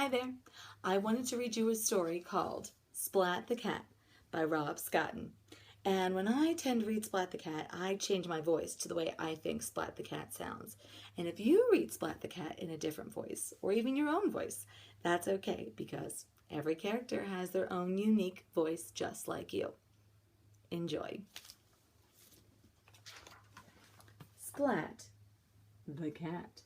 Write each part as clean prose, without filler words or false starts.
Hi there. I wanted to read you a story called Splat the Cat by Rob Scotton. And when I tend to read Splat the Cat, I change my voice to the way I think Splat the Cat sounds. And if you read Splat the Cat in a different voice, or even your own voice, that's okay because every character has their own unique voice just like you. Enjoy. Splat the Cat.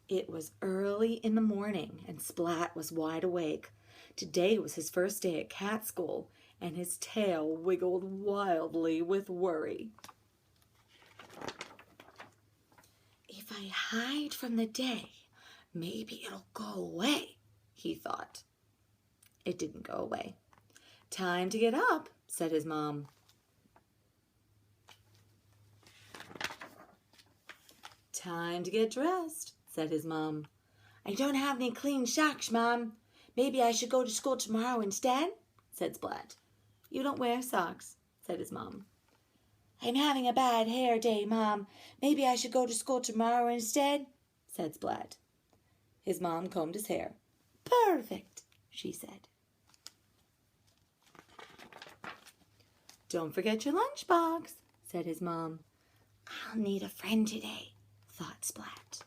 It was early in the morning, and Splat was wide awake. Today was his first day at cat school, and his tail wiggled wildly with worry. If I hide from the day, maybe it'll go away, he thought. It didn't go away. Time to get up, said his mom. Time to get dressed, said his mom. I don't have any clean socks, Mom. Maybe I should go to school tomorrow instead, said Splat. You don't wear socks, said his mom. I'm having a bad hair day, Mom. Maybe I should go to school tomorrow instead, said Splat. His mom combed his hair. Perfect, she said. Don't forget your lunchbox, said his mom. I'll need a friend today, thought Splat.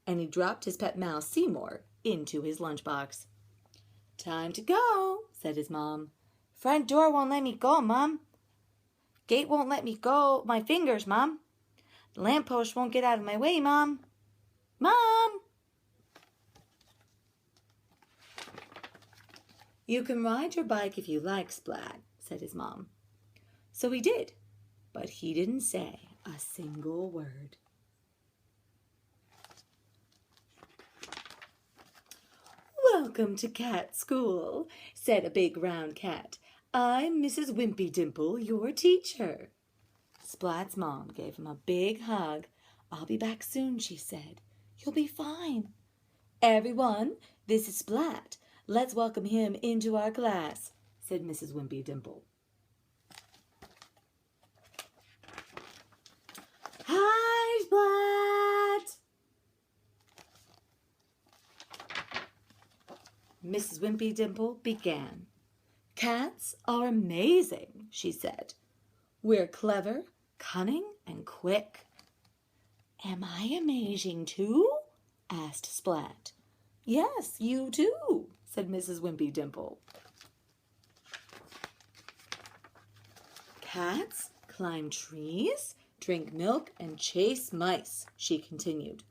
And he dropped his pet mouse, Seymour, into his lunchbox. Time to go, said his mom. Front door won't let me go, Mom. Gate won't let me go my fingers, Mom. The lamppost won't get out of my way, Mom. Mom! You can ride your bike if you like, Splat, said his mom. So he did, but he didn't say a single word. Welcome to cat school, said a big round cat. I'm Mrs. Wimpy Dimple, your teacher. Splat's mom gave him a big hug. I'll be back soon, she said. You'll be fine. Everyone, this is Splat. Let's welcome him into our class, said Mrs. Wimpy Dimple. Hi, Splat! Mrs. Wimpy Dimple began. Cats are amazing, she said. We're clever, cunning, and quick. Am I amazing too? Asked Splat. Yes, you too, said Mrs. Wimpy Dimple. Cats climb trees, drink milk, and chase mice, she continued.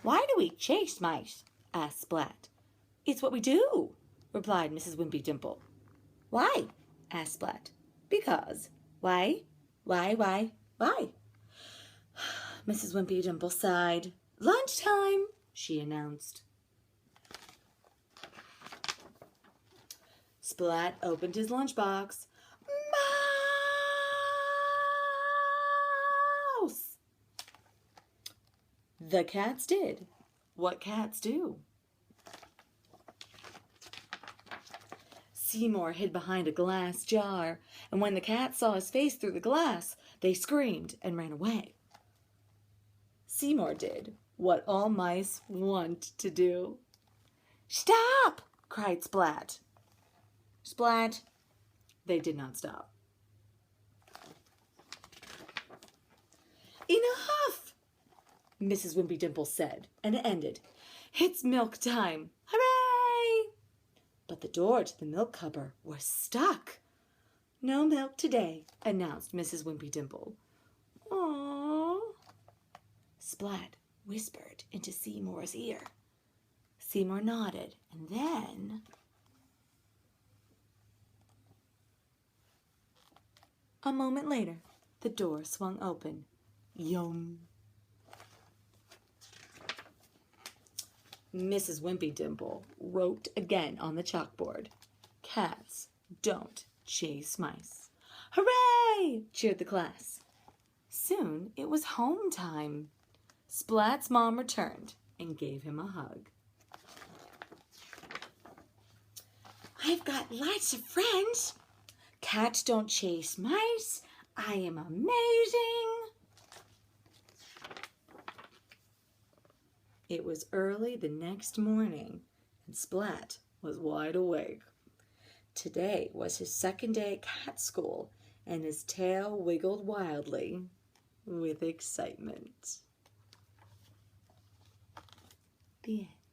Why do we chase mice? Asked Splat. It's what we do, replied Mrs. Wimpy Dimple. Why? Asked Splat. Because. Why? Why? Mrs. Wimpy Dimple sighed. Lunchtime, she announced. Splat opened his lunchbox. Mouse! The cats did what cats do. Seymour hid behind a glass jar, and when the cats saw his face through the glass, they screamed and ran away. Seymour did what all mice want to do. Stop! Cried Splat. Splat! They did not stop. Enough! Mrs. Wimpy Dimple said, and it ended. It's milk time. Hooray! But the door to the milk cupboard was stuck. No milk today, announced Mrs. Wimpy Dimple. Aww. Splat whispered into Seymour's ear. Seymour nodded, and then... A moment later, the door swung open. Yum. Mrs. Wimpy Dimple wrote again on the chalkboard. Cats don't chase mice. Hooray! Cheered the class. Soon it was home time. Splat's mom returned and gave him a hug. I've got lots of friends. Cats don't chase mice. I am amazing. It was early the next morning, and Splat was wide awake. Today was his second day at cat school, and his tail wiggled wildly with excitement. The end.